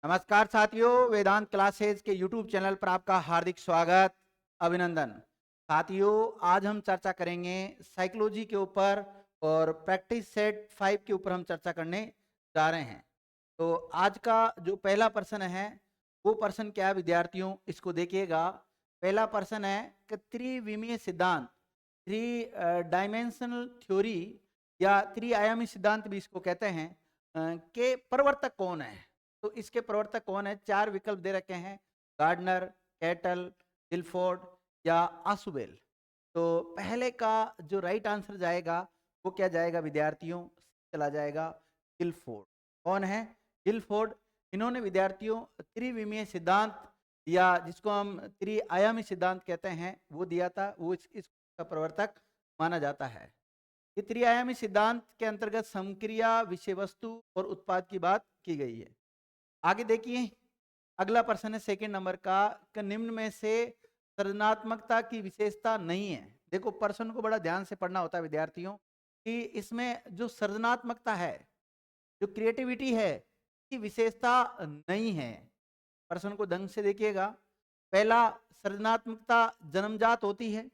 नमस्कार साथियों, वेदांत क्लासेस के YouTube चैनल पर आपका हार्दिक स्वागत, अभिनंदन। साथियों, आज हम चर्चा करेंगे साइकोलॉजी के ऊपर और प्रैक्टिस सेट 5 के ऊपर हम चर्चा करने जा रहे हैं। तो आज का जो पहला प्रश्न है, वो प्रश्न क्या है विद्यार्थियों, इसको देखिएगा। पहला प्रश्न है कि त्रिविमीय सिद्धांत, थ्री डायमेंशनल थ्योरी या त्रिआयामी सिद्धांत भी इसको कहते हैं, के प्रवर्तक कौन है। तो इसके प्रवर्तक कौन है, चार विकल्प दे रखे हैं, गार्डनर, कैटल, गिलफोर्ड या आसुबेल। तो पहले का जो राइट आंसर जाएगा वो क्या जाएगा विद्यार्थियों, चला जाएगा गिलफोर्ड। कौन है? गिलफोर्ड। इन्होंने विद्यार्थियों त्रिविमीय सिद्धांत या जिसको हम त्रिआयामी सिद्धांत कहते हैं वो दिया था, वो इसका प्रवर्तक माना जाता है। ये त्रिआयामी सिद्धांत के अंतर्गत समक्रिया, विषय वस्तु और उत्पाद की बात की गई है। आगे देखिए, अगला प्रश्न है सेकंड नंबर का, कि निम्न में से सृजनात्मकता की विशेषता नहीं है। देखो, प्रश्न को बड़ा ध्यान से पढ़ना होता है विद्यार्थियों, कि इसमें जो सृजनात्मकता है, जो क्रिएटिविटी है, की विशेषता नहीं है। प्रश्न को ढंग से देखिएगा। पहला, सृजनात्मकता जन्मजात होती है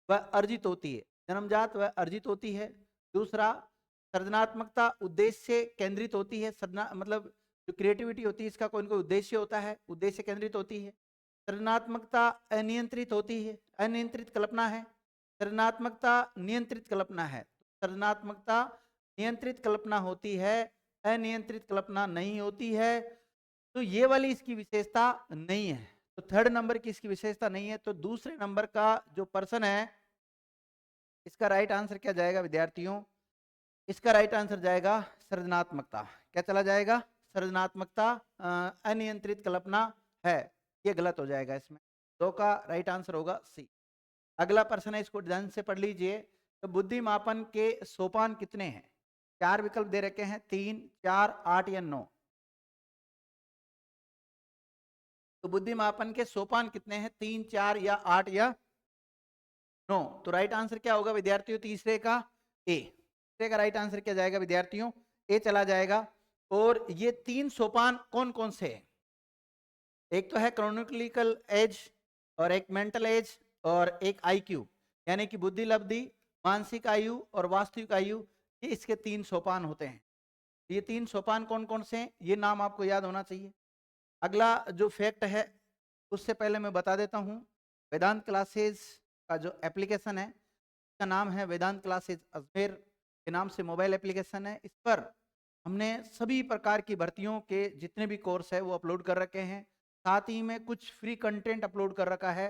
व अर्जित होती है। जन्मजात व अर्जित होती है। दूसरा, सृजनात्मकता उद्देश्य केंद्रित होती है। मतलब जो क्रिएटिविटी होती है इसका कोई ना कोई उद्देश्य होता है, उद्देश्य केंद्रित होती है। सृजनात्मकता अनियंत्रित होती है, अनियंत्रित कल्पना है। सृजनात्मकता नियंत्रित कल्पना है। सृजनात्मकता नियंत्रित कल्पना होती है, अनियंत्रित कल्पना नहीं होती है। तो ये वाली इसकी विशेषता नहीं है। तो थर्ड नंबर की इसकी विशेषता नहीं है। तो दूसरे नंबर का जो प्रश्न है, इसका राइट आंसर क्या जाएगा विद्यार्थियों? इसका राइट आंसर जाएगा सृजनात्मकता। क्या चला जाएगा? सृजनात्मकता अनियंत्रित कल्पना है, ये गलत हो जाएगा। इसमें दो का राइट आंसर होगा सी। अगला प्रश्न है, इसको ध्यान से पढ़ लीजिए। तो बुद्धि मापन के सोपान कितने हैं? चार विकल्प दे रखे हैं, 3, 4, 8 या 9। तो बुद्धि मापन के सोपान कितने हैं? 3, 4 या 8 या 9। तो राइट आंसर क्या होगा विद्यार्थियों? तीसरे का ए। तीसरे का राइट आंसर क्या जाएगा विद्यार्थियों? ए चला जाएगा। और ये तीन सोपान कौन कौन से हैं? एक तो है क्रोनोलॉजिकल एज, और एक मेंटल एज, और एक आईक्यू, यानी कि बुद्धि लब्धि, मानसिक आयु और वास्तविक आयु। ये इसके तीन सोपान होते हैं। ये तीन सोपान कौन कौन से हैं, ये नाम आपको याद होना चाहिए। अगला जो फैक्ट है, उससे पहले मैं बता देता हूँ, वेदांत क्लासेस का जो एप्लीकेशन है, इसका नाम है वेदांत क्लासेस अजमेर के नाम से मोबाइल एप्लीकेशन है। इस पर हमने सभी प्रकार की भर्तियों के जितने भी कोर्स है वो अपलोड कर रखे हैं। साथ ही में कुछ फ्री कंटेंट अपलोड कर रखा है।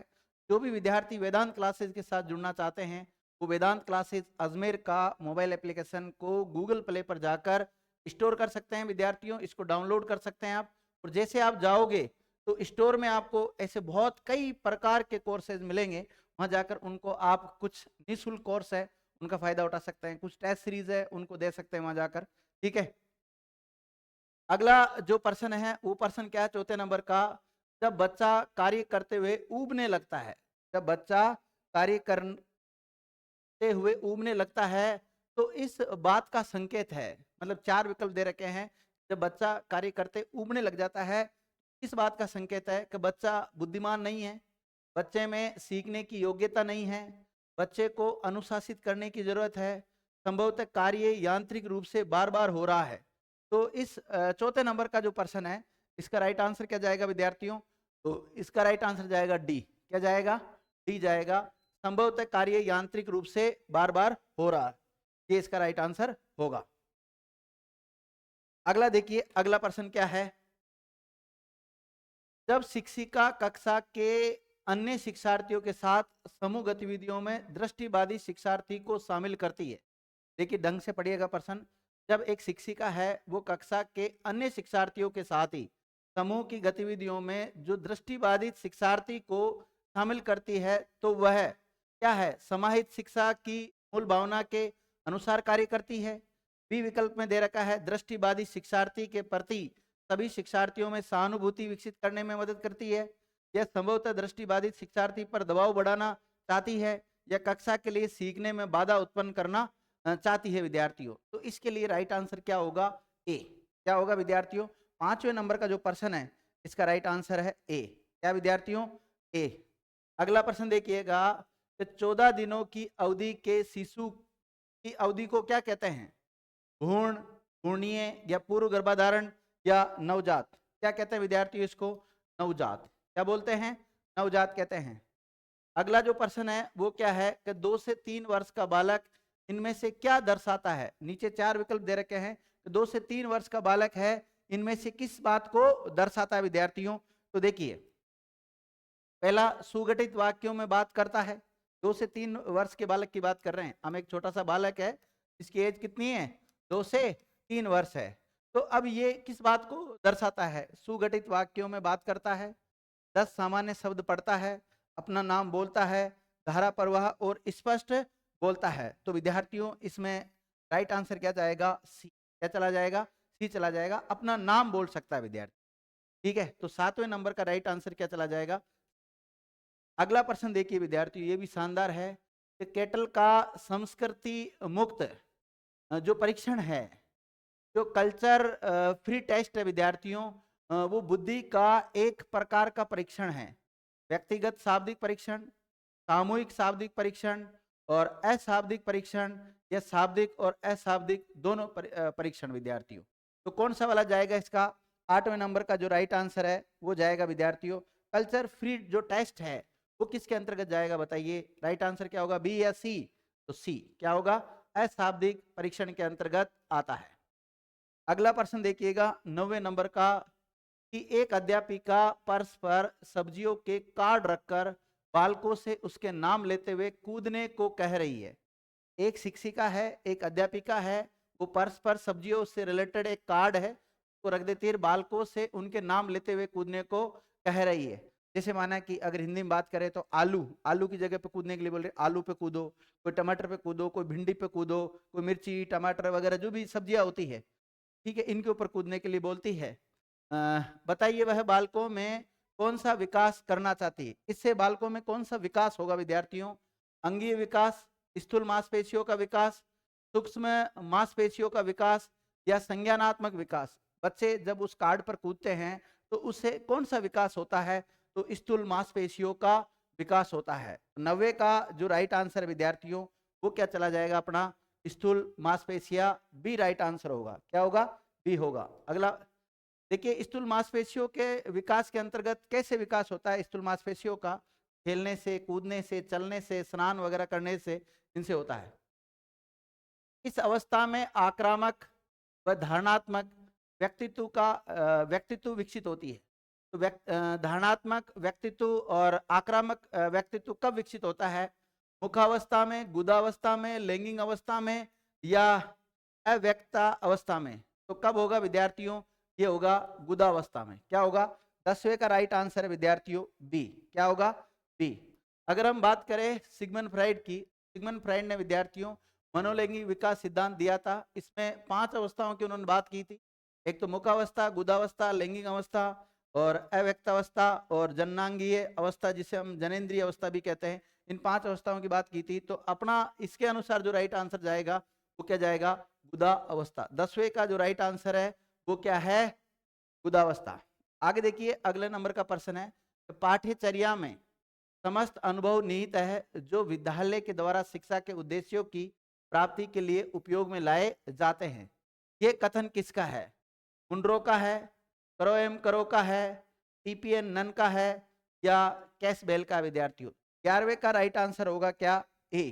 जो भी विद्यार्थी वेदांत क्लासेस के साथ जुड़ना चाहते हैं, वो वेदांत क्लासेस अजमेर का मोबाइल एप्लीकेशन को गूगल प्ले पर जाकर स्टोर कर सकते हैं विद्यार्थियों। इसको डाउनलोड कर सकते हैं आप। और जैसे आप जाओगे तो स्टोर में आपको ऐसे बहुत कई प्रकार के कोर्सेज मिलेंगे। वहां जाकर उनको आप कुछ निःशुल्क कोर्स है उनका फायदा उठा सकते हैं, कुछ टेस्ट सीरीज है उनको दे सकते हैं वहां जाकर। ठीक है। अगला जो प्रश्न है वो प्रश्न क्या है, चौथे नंबर का, जब बच्चा कार्य करते हुए ऊबने लगता है। जब बच्चा कार्य करते हुए ऊबने लगता है तो इस बात का संकेत है। मतलब चार विकल्प दे रखे हैं। जब बच्चा कार्य करते ऊबने लग जाता है, इस बात का संकेत है कि बच्चा बुद्धिमान नहीं है, बच्चे में सीखने की योग्यता नहीं है, बच्चे को अनुशासित करने की जरूरत है, संभवतः कार्य यांत्रिक रूप से बार बार हो रहा है। तो इस चौथे नंबर का जो प्रश्न है, इसका राइट आंसर क्या जाएगा विद्यार्थियों? तो इसका राइट आंसर जाएगा डी। क्या जाएगा? डी जाएगा। संभवतः कार्य यांत्रिक रूप से बार बार हो रहा है, ये इसका राइट आंसर होगा। अगला देखिए, अगला प्रश्न क्या है, जब शिक्षिका कक्षा के अन्य शिक्षार्थियों के साथ समूह गतिविधियों में दृष्टिबाधित शिक्षार्थी को शामिल करती है। देखिए ढंग से पढ़िएगा प्रश्न। जब एक शिक्षिका है वो कक्षा के अन्य शिक्षार्थियों के साथ ही समूह की गतिविधियों में जो दृष्टिबाधित शिक्षार्थी को शामिल करती है, तो वह क्या है? समाहित शिक्षा की मूल भावना के अनुसार कार्य करती है। बी विकल्प में दे रखा है, दृष्टिबाधित शिक्षार्थी के प्रति सभी शिक्षार्थियों में सहानुभूति विकसित करने में मदद करती है। यह संभवतः दृष्टिबाधित शिक्षार्थी पर दबाव बढ़ाना चाहती है, या कक्षा के लिए सीखने में बाधा उत्पन्न करना चाहती है विद्यार्थियों। तो इसके लिए राइट आंसर क्या होगा? ए। क्या होगा विद्यार्थियों? 5वें नंबर का जो प्रश्न है इसका राइट आंसर है ए। क्या विद्यार्थियों? ए। अगला प्रश्न देखिएगा कि 14 दिनों की अवधि के शिशु की अवधि को क्या कहते हैं? भ्रूण, भ्रूणीय या पूर्व गर्भाधारण या नवजात? क्या कहते हैं विद्यार्थियों इसको? नवजात। क्या बोलते हैं? नवजात कहते हैं। अगला जो प्रश्न है वो क्या है कि 2 से 3 वर्ष का बालक इनमें से क्या दर्शाता है? नीचे 4 विकल्प दे रखे हैं। 2 से 3 वर्ष का बालक है, इनमें से किस बात को दर्शाता है विद्यार्थियों? तो देखिए, पहला सुगठित वाक्यों में बात करता है। 2 से 3 वर्ष के बालक की बात कर रहे हैं हम। एक छोटा सा बालक है, इसकी एज कितनी है? 2 से 3 वर्ष है। तो अब ये किस बात को दर्शाता है? सुगठित वाक्यों में बात करता है, 10 सामान्य शब्द पढ़ता है, अपना नाम बोलता है, धारा प्रवाह और स्पष्ट बोलता है। तो विद्यार्थियों इसमें राइट आंसर क्या जाएगा? सी। क्या चला जाएगा? सी चला जाएगा। अपना नाम बोल सकता है विद्यार्थी। ठीक है, तो 7वें नंबर का राइट आंसर क्या चला जाएगा? अगला प्रश्न देखिए विद्यार्थियों, ये भी शानदार है कि केटल का संस्कृति मुक्त जो परीक्षण है, जो कल्चर फ्री टेस्ट है विद्यार्थियों, वो बुद्धि का एक प्रकार का परीक्षण है। व्यक्तिगत शाब्दिक परीक्षण, सामूहिक शाब्दिक परीक्षण और अशाब्दिक परीक्षण, या शाब्दिक और अशाब्दिक दोनों परीक्षण विद्यार्थियों। तो कौन सा वाला जाएगा इसका? 8वें नंबर का जो राइट आंसर है वो जाएगा विद्यार्थियों कल्चर फ्री जो टेस्ट है वो किसके अंतर्गत जाएगा बताइए? राइट आंसर क्या होगा? बी या सी? तो सी। क्या होगा? अशाब्दिक परीक्षण के अंतर्गत आता है। अगला प्रश्न देखिएगा 9वें नंबर का, कि एक अध्यापिका पर्स पर सब्जियों के कार्ड रखकर बालकों से उसके नाम लेते हुए कूदने को कह रही है। एक शिक्षिका है, एक अध्यापिका है, वो पर्स पर सब्जियों से रिलेटेड एक कार्ड है, वो रख देती है, बालकों से उनके नाम लेते हुए कूदने को कह रही है। जैसे माना कि अगर हिंदी में बात करें तो आलू, आलू की जगह पे कूदने के लिए बोल रहे आलू पे कूदो, कोई टमाटर पे कूदो, कोई भिंडी पे कूदो, कोई मिर्ची टमाटर वगैरह जो भी सब्जियां होती है, ठीक है, इनके ऊपर कूदने के लिए बोलती है। बताइए वह बालकों में कौन सा विकास करना चाहती है? इससे बालकों में कौन सा विकास होगा विद्यार्थियों? अंगीय विकास, स्थूल मांसपेशियों का विकास, सूक्ष्म मांसपेशियों का विकास, या संज्ञानात्मक विकास? बच्चे जब उस कार्ड पर कूदते हैं तो उससे कौन सा विकास होता है? तो स्थूल मांसपेशियों का विकास होता है। 90 का जो राइट आंसर है विद्यार्थियों वो क्या चला जाएगा अपना? स्थूल मांसपेशियां। बी राइट आंसर होगा। क्या होगा? बी होगा। अगला देखिए, स्थूल मांसपेशियों के विकास के अंतर्गत कैसे विकास होता है? स्थूल मांसपेशियों का खेलने से, कूदने से, चलने से, स्नान वगैरह करने से, इनसे होता है। इस अवस्था में आक्रामक व धारणात्मक व्यक्तित्व विकसित होती है। तो धारणात्मक व्यक्तित्व और आक्रामक व्यक्तित्व कब विकसित होता है? मुखावस्था में, गुदावस्था में, लैंगिक अवस्था में, या अव्यक्ता अवस्था में? तो कब होगा विद्यार्थियों? ये होगा गुदावस्था में। क्या होगा? 10वें का राइट आंसर है विद्यार्थियों बी। क्या होगा? बी। अगर हम बात करें सिगमंड फ्राइड की, सिगमंड फ्राइड ने विद्यार्थियों मनोलैंगिक विकास सिद्धांत दिया था। इसमें 5 अवस्थाओं की उन्होंने बात की थी। एक तो मुखावस्था, गुदावस्था, लैंगिक अवस्था और अव्यक्तावस्था और जननांगीय अवस्था, जिसे हम जनेंद्रिय अवस्था भी कहते हैं। इन 5 अवस्थाओं की बात की थी। तो अपना इसके अनुसार जो राइट आंसर जाएगा वो क्या जाएगा? गुदा अवस्था। 10वें का जो राइट आंसर है वो क्या है? गुदावस्था। आगे देखिए, अगले नंबर का प्रश्न है, पाठ्यचर्या में समस्त अनुभव निहित है जो विद्यालय के द्वारा शिक्षा के उद्देश्यों की प्राप्ति के लिए उपयोग में लाए जाते हैं। ये कथन किसका है? मुंड्रो का है, करो करो का है, टीपीएन नन का है, या कैसबेल का? विद्यार्थियों 11वें का राइट आंसर होगा क्या? ए।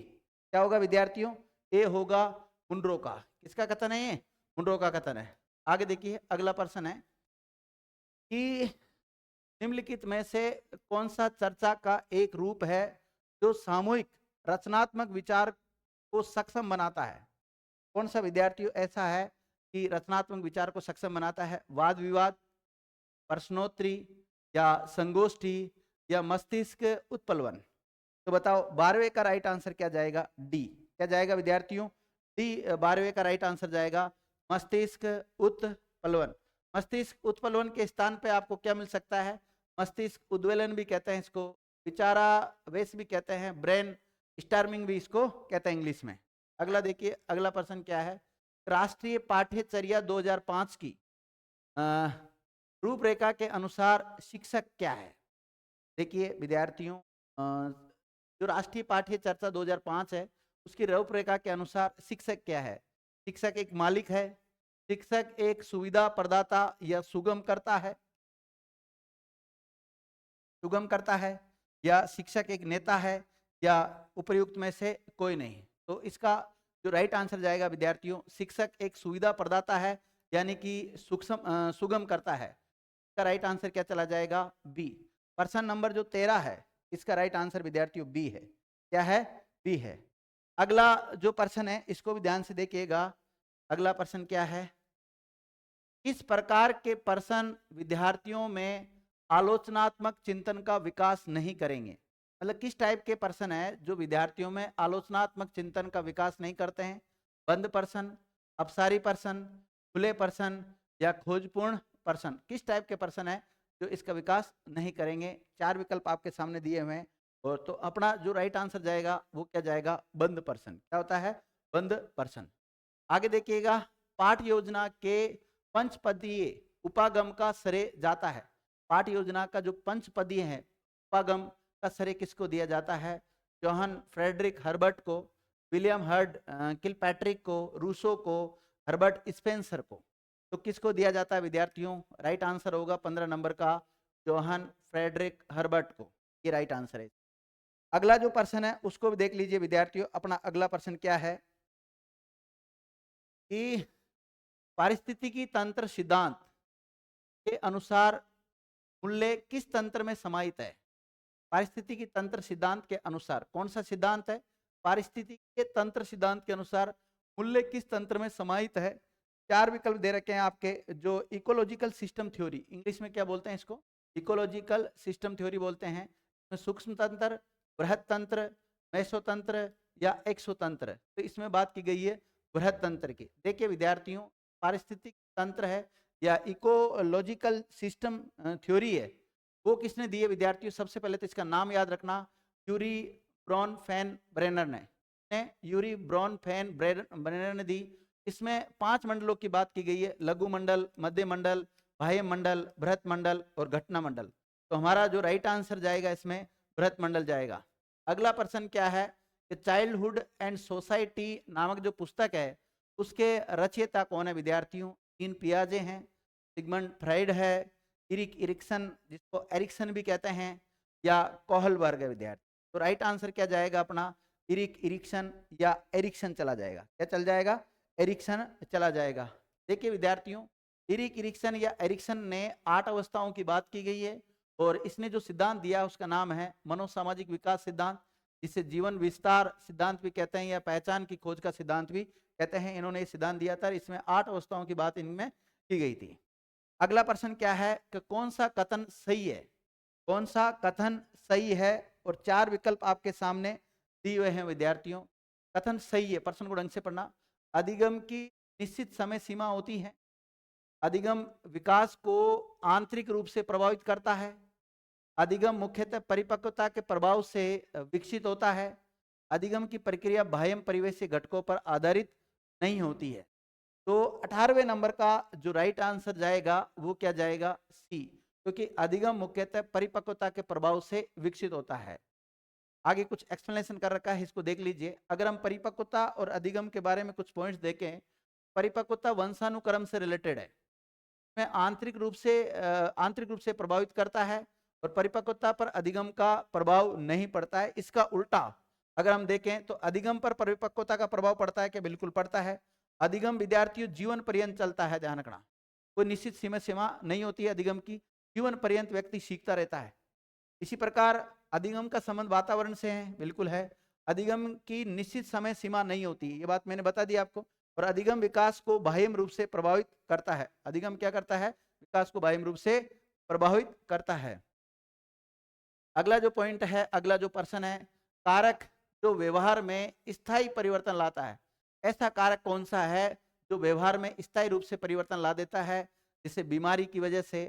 क्या होगा विद्यार्थियों? ए होगा मुंड्रो का। किसका कथन है ये? मुंड्रो का कथन है। आगे देखिए, अगला प्रश्न है कि निम्नलिखित में से कौन सा चर्चा का एक रूप है जो सामूहिक रचनात्मक विचार को सक्षम बनाता है? कौन सा विद्यार्थियों ऐसा है कि रचनात्मक विचार को सक्षम बनाता है? वाद विवाद, प्रश्नोत्तरी, या संगोष्ठी, या मस्तिष्क उत्प्लवन? तो बताओ 12वें का राइट आंसर क्या जाएगा? डी। क्या जाएगा विद्यार्थियों? डी 12वें का राइट आंसर जाएगा, मस्तिष्क उत्प्लवन। मस्तिष्क उत्प्लवन के स्थान पे आपको क्या मिल सकता है? मस्तिष्क उद्वेलन भी कहते हैं इसको, विचारावेश भी कहते हैं, ब्रेन स्टार्मिंग भी इसको कहते हैं इंग्लिश में। अगला देखिए, अगला प्रश्न क्या है? राष्ट्रीय पाठ्यचर्या 2005 की रूपरेखा के अनुसार शिक्षक क्या है? देखिए विद्यार्थियों, जो राष्ट्रीय पाठ्य चर्चा 2005 है, उसकी रूपरेखा के अनुसार शिक्षक क्या है? शिक्षक एक मालिक है, शिक्षक एक सुविधा प्रदाता या सुगम करता है, या शिक्षक एक नेता है, या उपर्युक्त में से कोई नहीं। तो इसका जो राइट आंसर जाएगा विद्यार्थियों, शिक्षक एक सुविधा प्रदाता है, यानी कि सुगम करता है। इसका राइट आंसर क्या चला जाएगा? बी। प्रश्न नंबर जो 13 है, इसका राइट आंसर विद्यार्थियों बी है। क्या है? बी है। अगला जो प्रश्न है इसको भी ध्यान से देखिएगा। अगला प्रश्न क्या है? इस प्रकार के प्रश्न विद्यार्थियों में आलोचनात्मक चिंतन का विकास नहीं करेंगे। मतलब किस टाइप के प्रश्न है जो विद्यार्थियों में आलोचनात्मक चिंतन का विकास नहीं करते हैं? बंद प्रश्न, अपसारी प्रश्न, खुले प्रश्न या खोजपूर्ण प्रश्न? किस टाइप के प्रश्न है जो इसका विकास नहीं करेंगे? 4 विकल्प आपके सामने दिए हुए हैं, और तो अपना जो राइट आंसर जाएगा वो क्या जाएगा? बंद प्रश्न। क्या होता है? बंद प्रश्न। आगे देखिएगा, पाठ योजना के पंचपदीय उपागम का श्रेय जाता है। पाठ योजना का जो पंचपदीय है उपागम का श्रेय किसको दिया जाता है? जोहन फ्रेडरिक हर्बर्ट को, विलियम हर्ड किलपैट्रिक को, रूसो को, हर्बर्ट स्पेंसर को। तो किसको दिया जाता है विद्यार्थियों? राइट आंसर होगा 15 नंबर का, जोहन फ्रेडरिक हर्बर्ट को। ये राइट आंसर है। अगला जो प्रश्न है उसको भी देख लीजिए विद्यार्थियों। अपना अगला प्रश्न क्या है कि पारिस्थितिकी तंत्र सिद्धांत के अनुसार मूल्य किस तंत्र में समाहित है? पारिस्थितिकी तंत्र सिद्धांत के अनुसार कौन सा सिद्धांत है? पारिस्थितिकी तंत्र सिद्धांत के अनुसार मूल्य किस तंत्र में समाहित है? 4 विकल्प दे रखे हैं आपके। जो इकोलॉजिकल सिस्टम थ्योरी, इंग्लिश में क्या बोलते हैं इसको? इकोलॉजिकल सिस्टम थ्योरी बोलते हैं। इसमें सूक्ष्म तंत्र, बृहत तंत्र, मेसोतंत्र या एक्सोतंत्र। तो इसमें बात की गई है बृहत तंत्र की। देखिए विद्यार्थियों, पारिस्थितिक तंत्र है या इकोलॉजिकल सिस्टम थ्योरी है, वो किसने दी है विद्यार्थियों? सबसे पहले तो इसका नाम याद रखना, यूरी ब्रॉन फैन ब्रेनर ने यूरी ब्रॉन फैन ब्रेनर ने दी। इसमें 5 मंडलों की बात की गई है, लघु मंडल, मध्य मंडल, बाह्य मंडल, बृहत मंडल और घटना मंडल। तो हमारा जो राइट आंसर जाएगा इसमें बृहत मंडल जाएगा। अगला प्रश्न क्या है कि चाइल्डहुड एंड सोसाइटी नामक जो पुस्तक है उसके रचयिता कौन है विद्यार्थियों? 3 पियाजे हैं, सिगमंड फ्राइड है, इरिक इरिक्सन जिसको एरिक्सन भी कहते हैं, या कोहलबर्ग है विद्यार्थी। तो राइट आंसर क्या जाएगा अपना? इरिक इरिक्सन या एरिक्सन चला जाएगा। क्या चल जाएगा? एरिक्सन चला जाएगा। देखिए विद्यार्थियों, इरिक इरिक्सन या एरिक्सन ने 8 अवस्थाओं की बात की गई है, और इसने जो सिद्धांत दिया उसका नाम है मनोसामाजिक विकास सिद्धांत, जिसे जीवन विस्तार सिद्धांत भी कहते हैं या पहचान की खोज का सिद्धांत भी कहते हैं। इन्होंने ये सिद्धांत दिया था, इसमें 8 अवस्थाओं की बात इनमें की गई थी। अगला प्रश्न क्या है कि कौन सा कथन सही है? कौन सा कथन सही है? और 4 विकल्प आपके सामने दिए हुए हैं विद्यार्थियों। कथन सही है, प्रश्न को ढंग से पढ़ना। अधिगम की निश्चित समय सीमा होती है, अधिगम विकास को आंतरिक रूप से प्रभावित करता है, अधिगम मुख्यतः परिपक्वता के प्रभाव से विकसित होता है, अधिगम की प्रक्रिया बाह्य परिवेशी घटकों पर आधारित नहीं होती है। तो 18वें नंबर का जो राइट आंसर जाएगा वो क्या जाएगा? सी, क्योंकि अधिगम मुख्यतः परिपक्वता के प्रभाव से विकसित होता है। आगे कुछ एक्सप्लेनेशन कर रखा है, इसको देख लीजिए। अगर हम परिपक्वता और अधिगम के बारे में कुछ पॉइंट्स देखें, परिपक्वता वंशानुक्रम से रिलेटेड है, में आंतरिक रूप से प्रभावित करता है, और परिपक्वता पर अधिगम का प्रभाव नहीं पड़ता है। इसका उल्टा अगर हम देखें तो अधिगम पर परिपक्वता का प्रभाव पड़ता है क्या? बिल्कुल पड़ता है। अधिगम विद्यार्थियों जीवन पर्यंत चलता है, ध्यान रखना, कोई निश्चित सीमा नहीं होती है अधिगम की, जीवन पर्यंत व्यक्ति सीखता रहता है। इसी प्रकार अधिगम का संबंध वातावरण से है, बिल्कुल है। अधिगम की निश्चित समय सीमा नहीं होती, ये बात मैंने बता दी आपको। और अधिगम विकास को बाह्य रूप से प्रभावित करता है। अधिगम क्या करता है? विकास को बाह्य रूप से प्रभावित करता है। अगला जो पॉइंट है, अगला जो प्रश्न है, कारक जो व्यवहार में स्थायी परिवर्तन लाता है, ऐसा कारक कौन सा है जो व्यवहार में स्थायी रूप से परिवर्तन ला देता है? जैसे बीमारी की वजह से,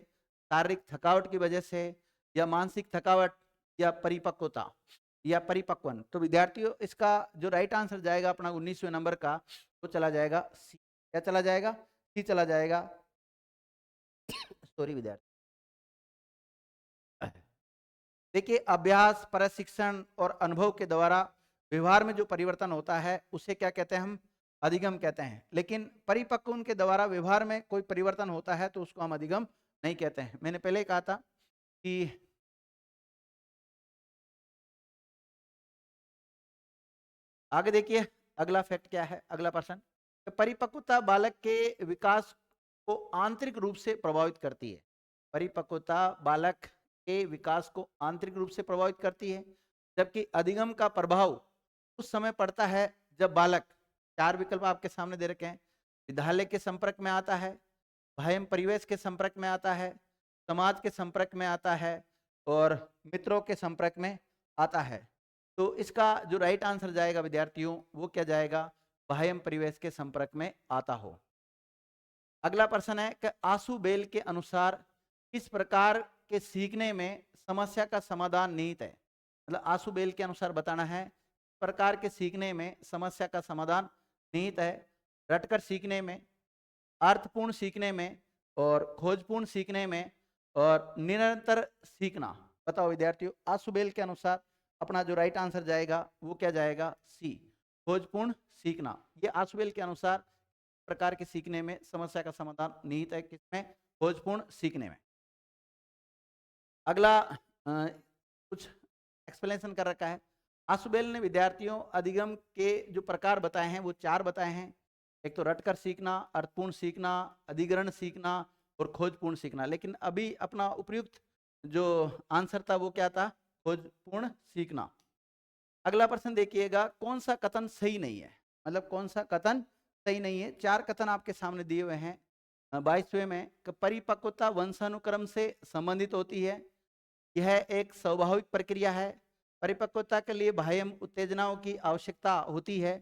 शारीरिक थकावट की वजह से, या मानसिक थकावट, या परिपक्वता या परिपक्वन। तो विद्यार्थियों इसका जो राइट आंसर जाएगा अपना 19वें नंबर का, वो चला जाएगा सी। क्या चला जाएगा? सी चला जाएगा। सॉरी विद्यार्थी, देखिए अभ्यास, प्रशिक्षण और अनुभव के द्वारा व्यवहार में जो परिवर्तन होता है उसे क्या कहते हैं हम? अधिगम कहते हैं। लेकिन परिपक्व के द्वारा व्यवहार में कोई परिवर्तन होता है तो उसको हम अधिगम नहीं कहते हैं। मैंने पहले ही कहा था कि आगे देखिए अगला फैक्ट क्या है, अगला प्रश्न, परिपक्वता बालक के विकास को आंतरिक रूप से प्रभावित करती है। परिपक्वता बालक के विकास को आंतरिक रूप से प्रभावित करती है, जबकि अधिगम का प्रभाव उस समय पड़ता है जब बालक, चार विकल्प आपके सामने दे रखे हैं, विद्यालय के संपर्क में आता है, बाह्य परिवेश के संपर्क में आता है, समाज के संपर्क में आता है और मित्रों के संपर्क में आता है। तो इसका जो राइट आंसर जाएगा विद्यार्थियों वो क्या जाएगा? बाह्य परिवेश के संपर्क में आता हो। अगला प्रश्न है कि आशु बेल के अनुसार किस प्रकार के सीखने में समस्या का समाधान निहित है? मतलब आशु बेल के अनुसार बताना है किस प्रकार के सीखने में समस्या का समाधान निहित है। रटकर सीखने में, अर्थपूर्ण सीखने में और खोजपूर्ण सीखने में और निरंतर सीखना। बताओ विद्यार्थियों, आशु बेल के अनुसार अपना जो राइट आंसर जाएगा वो क्या जाएगा? सी, खोजपूर्ण सीखना। ये आशु बेल के अनुसार प्रकार के सीखने में समस्या का समाधान निहित है, किसमें? खोजपूर्ण सीखने में। अगला कुछ एक्सप्लेनेशन कर रखा है। आशुबेल ने विद्यार्थियों अधिगम के जो प्रकार बताए हैं वो चार बताए हैं। एक तो रटकर सीखना, अर्थपूर्ण सीखना, अधिग्रहण सीखना और खोजपूर्ण सीखना। लेकिन अभी अपना उपयुक्त जो आंसर था वो क्या था? खोजपूर्ण सीखना। अगला प्रश्न देखिएगा, कौन सा कथन सही नहीं है? मतलब कौन सा कथन सही नहीं है? चार कथन आपके सामने दिए हुए हैं 22वें में। परिपक्वता वंशानुक्रम से संबंधित होती है, यह एक स्वाभाविक प्रक्रिया है, परिपक्वता के लिए बाह्य उत्तेजनाओं की आवश्यकता होती है,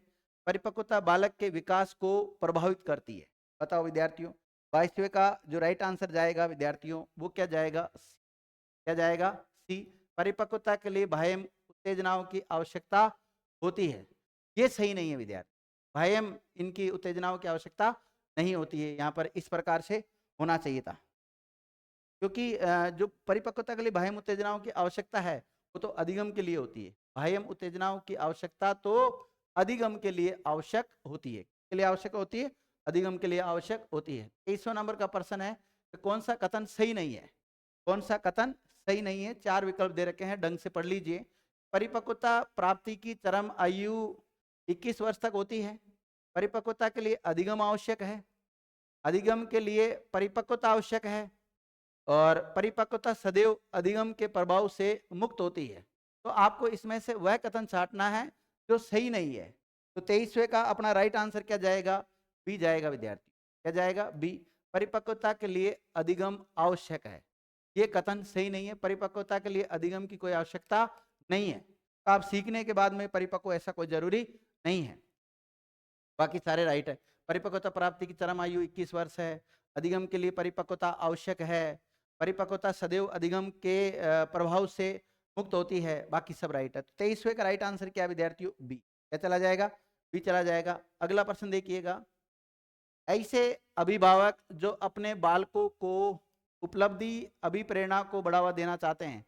परिपक्वता बालक के विकास को प्रभावित करती है। बताओ विद्यार्थियों, 22वें का जो राइट आंसर जाएगा विद्यार्थियों वो क्या जाएगा? क्या जाएगा? सी, परिपक्वता के लिए बाह्य उत्तेजनाओं की आवश्यकता होती है। ये सही नहीं है विद्यार्थी, बाह्य इनकी उत्तेजनाओं की आवश्यकता नहीं होती है। यहाँ पर इस प्रकार से होना चाहिए था, क्योंकि जो परिपक्वता के लिए बाह्य उत्तेजनाओं की आवश्यकता है वो तो अधिगम के लिए होती है। बाह्य उत्तेजनाओं की आवश्यकता तो अधिगम के लिए आवश्यक होती है। के लिए आवश्यक होती है? अधिगम के लिए आवश्यक होती है। 23वां नंबर का प्रश्न है कि कौन सा कथन सही नहीं है? कौन सा कथन सही नहीं है? चार विकल्प दे रखे हैं, ढंग से पढ़ लीजिए। परिपक्वता प्राप्ति की चरम आयु 21 वर्ष तक होती है, परिपक्वता के लिए अधिगम आवश्यक है, अधिगम के लिए परिपक्वता आवश्यक है और परिपक्वता सदैव अधिगम के प्रभाव से मुक्त होती है। तो आपको इसमें से वह कथन छांटना है जो सही नहीं है। तो 23वें का अपना राइट आंसर क्या जाएगा? बी जाएगा विद्यार्थी। क्या जाएगा? बी, परिपक्वता के लिए अधिगम आवश्यक है। ये कथन सही नहीं है, परिपक्वता के लिए अधिगम की कोई आवश्यकता नहीं है। तो आप सीखने के बाद में परिपक्व ऐसा कोई जरूरी नहीं है। बाकी सारे राइट है। परिपक्वता प्राप्ति की चरम आयु 21 वर्ष है, अधिगम के लिए परिपक्वता आवश्यक है, परिपक्वता सदैव अधिगम के प्रभाव से मुक्त होती है, बाकी सब राइट है। तो 23वें का राइट आंसर क्या विद्यार्थियों? बी। क्या चला जाएगा? बी चला जाएगा। अगला प्रश्न देखिएगा, ऐसे अभिभावक जो अपने बालकों को उपलब्धि अभिप्रेरणा को बढ़ावा देना चाहते हैं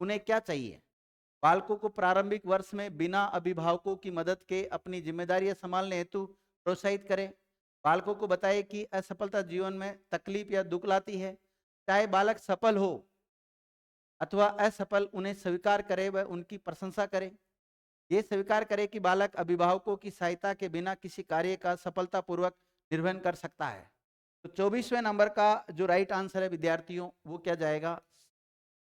उन्हें क्या चाहिए? बालकों को प्रारंभिक वर्ष में बिना अभिभावकों की मदद के अपनी जिम्मेदारियां संभालने हेतु प्रोत्साहित करें। बालकों को बताएं कि असफलता जीवन में तकलीफ या दुख लाती है, चाहे बालक सफल हो अथवा असफल, उन्हें स्वीकार करे व उनकी प्रशंसा करे। ये स्वीकार करे कि बालक अभिभावकों की सहायता के बिना किसी कार्य का सफलतापूर्वक निर्वहन कर सकता है। तो 24वें नंबर का जो राइट आंसर है विद्यार्थियों वो क्या जाएगा?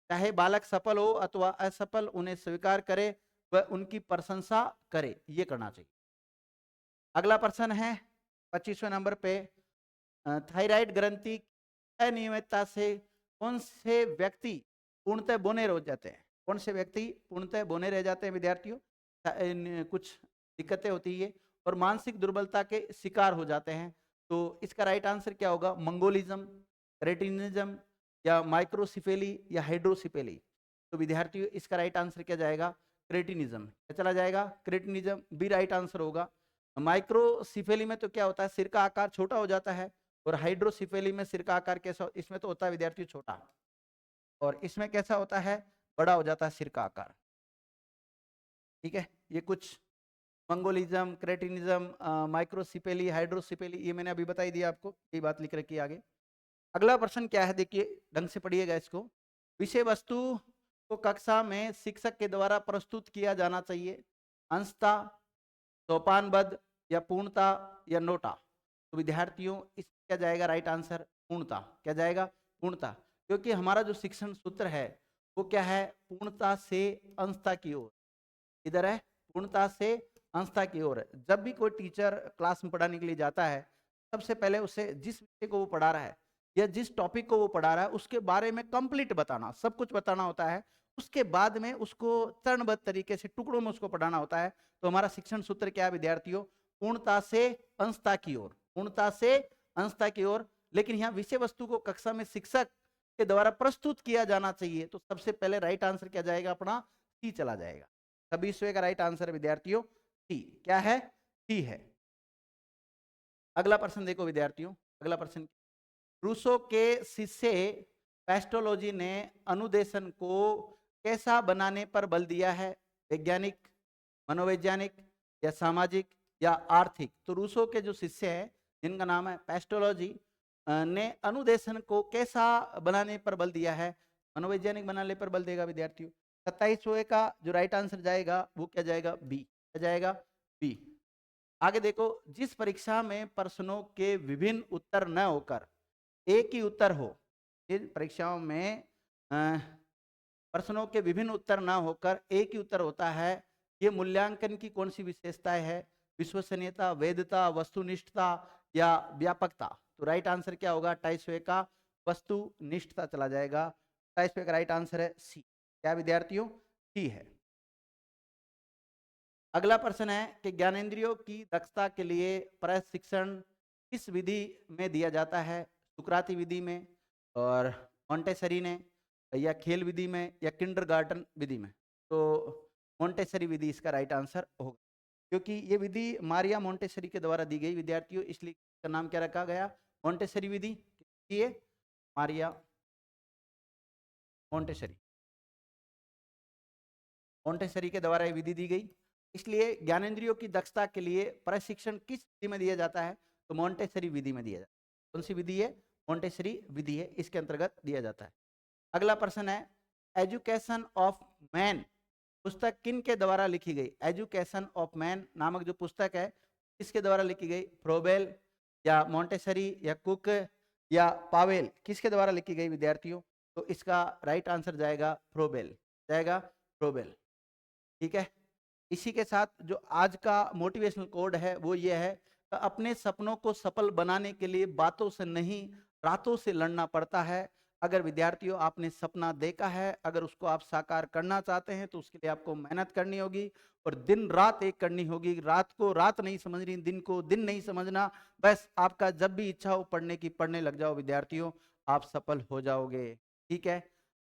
चाहे बालक सफल हो अथवा असफल, उन्हें स्वीकार करे व उनकी प्रशंसा करे, ये करना चाहिए। अगला प्रश्न है 25वें नंबर पे, थायराइड ग्रंथि अनियमितता से कौन से व्यक्ति पूर्णतः बौने रह जाते हैं? कौन से व्यक्ति पूर्णतः बौने रह जाते हैं विद्यार्थियों? कुछ दिक्कतें होती है और मानसिक दुर्बलता के शिकार हो जाते हैं। तो इसका राइट आंसर क्या होगा? मंगोलिज्म, क्रेटिनिज्म या माइक्रोसिफेली या हाइड्रोसिफेली। तो विद्यार्थियों इसका राइट आंसर क्या जाएगा? क्रेटिनिज्म। क्या चला जाएगा? क्रेटिनिज्म बी राइट आंसर होगा। माइक्रोसिफेली में तो क्या होता है, सिर का आकार छोटा हो जाता है और हाइड्रोसिफेली में सिर का आकार कैसा, इसमें तो होता है विद्यार्थियों छोटा, और इसमें कैसा होता है, बड़ा हो जाता है सिर का आकार। ठीक है, ये कुछ मंगोलिज्म, क्रेटिनिज्म, माइक्रोसिपेली, हाइड्रोसिपेली, ये मैंने अभी बताई दिया आपको, ये बात लिख रखी है आगे। अगला प्रश्न क्या है, देखिए ढंग से पढ़िएगा इसको। विषय वस्तु को कक्षा में शिक्षक के द्वारा प्रस्तुत किया जाना चाहिए, अंशतः, सोपानबद्ध, या पूर्णता, या नोटा। तो विद्यार्थियों इसमें क्या जाएगा राइट आंसर, पूर्णता। क्या जाएगा, पूर्णता, क्योंकि हमारा जो शिक्षण सूत्र है वो क्या है, पूर्णता से अंशता की ओर। इधर है पूर्णता से अंशता की ओर। जब भी कोई टीचर क्लास में पढ़ाने के लिए जाता है, सबसे पहले उसे जिस विषय को वो पढ़ा रहा है या जिस टॉपिक को वो पढ़ा रहा है उसके बारे में कंप्लीट बताना, सब कुछ बताना होता है। उसके बाद में उसको चरणबद्ध तरीके से टुकड़ों में उसको पढ़ाना होता है। तो हमारा शिक्षण सूत्र क्या है विद्यार्थियों, पूर्णता से अंशता की ओर, पूर्णता से अंशता की ओर। लेकिन यहाँ विषय वस्तु को कक्षा में शिक्षक के द्वारा प्रस्तुत किया जाना चाहिए, तो सबसे पहले राइट आंसर क्या जाएगा अपना, सी चला जाएगा। 26वें का राइट आंसर विद्यार्थियों सी। क्या है, सी है। अगला प्रश्न देखो विद्यार्थियों, अगला प्रश्न, रूसो के शिष्य पेस्टोलॉजी ने अनुदेशन को कैसा बनाने पर बल दिया है, वैज्ञानिक, मनोवैज्ञानिक, या सामाजिक, या आर्थिक। तो रूसो के जो शिष्य हैं जिनका नाम है पेस्टोलॉजी ने अनुदेशन को कैसा बनाने पर बल दिया है, मनोवैज्ञानिक बनाने पर बल देगा विद्यार्थियों। 27वें का जो राइट आंसर जाएगा वो क्या जाएगा, बी। क्या जाएगा, बी। आगे देखो, जिस परीक्षा में प्रश्नों के विभिन्न उत्तर न होकर एक ही उत्तर हो, इन परीक्षाओं में प्रश्नों के विभिन्न उत्तर ना होकर एक ही उत्तर होता है, ये मूल्यांकन की कौन सी विशेषताएं है, विश्वसनीयता, वैधता, वस्तुनिष्ठता, या व्यापकता। तो राइट आंसर क्या होगा 28वें का, वस्तुनिष्ठता चला जाएगा। 28वें का राइट आंसर है सी। क्या विद्यार्थियों, सी है। अगला प्रश्न है कि ज्ञानेंद्रियों की दक्षता के लिए प्रशिक्षण किस विधि में दिया जाता है, सुकराती विधि में, और मोंटेसरी ने, या खेल विधि में, या किंडरगार्टन विधि में। तो मोंटेसरी विधि इसका राइट आंसर होगा, क्योंकि ये विधि मारिया मोंटेसरी के द्वारा दी गई विद्यार्थियों, इसलिए इसका नाम क्या रखा गया, मोंटेसरी विधि। ये मारिया मोंटेसरी, मोंटेसरी के द्वारा ये विधि दी गई, इसलिए ज्ञानेंद्रियों की दक्षता के लिए प्रशिक्षण किस विधि में दिया जाता है, तो मोंटेसरी विधि में दिया जाता है। कौन सी विधि है, मोंटेसरी विधि है, इसके अंतर्गत दिया जाता है। अगला प्रश्न है, एजुकेशन ऑफ मैन पुस्तक किन के द्वारा लिखी गई, एजुकेशन ऑफ मैन नामक जो पुस्तक है किसके द्वारा लिखी गई, फ्रोबेल, या मोंटेसरी, या कुक, या पावेल, किसके द्वारा लिखी गई विद्यार्थियों। तो इसका राइट आंसर जाएगा फ्रोबेल, जाएगा फ्रोबेल। ठीक है, इसी के साथ जो आज का मोटिवेशनल कोड है वो ये है, अपने सपनों को सफल बनाने के लिए बातों से नहीं रातों से लड़ना पड़ता है। अगर विद्यार्थियों आपने सपना देखा है, अगर उसको आप साकार करना चाहते हैं तो उसके लिए आपको मेहनत करनी होगी और दिन रात एक करनी होगी। रात को रात नहीं समझनी, दिन को दिन नहीं समझना, बस आपका जब भी इच्छा हो पढ़ने की पढ़ने लग जाओ विद्यार्थियों, आप सफल हो जाओगे। ठीक है,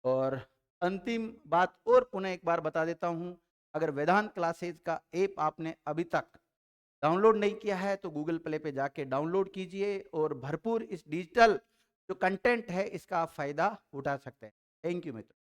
और अंतिम बात और पुनः एक बार बता देता हूं, अगर वेदांत क्लासेज का ऐप आपने अभी तक डाउनलोड नहीं किया है तो गूगल प्ले पे जाके डाउनलोड कीजिए और भरपूर इस डिजिटल जो कंटेंट है इसका आप फायदा उठा सकते हैं। थैंक यू मित्रों।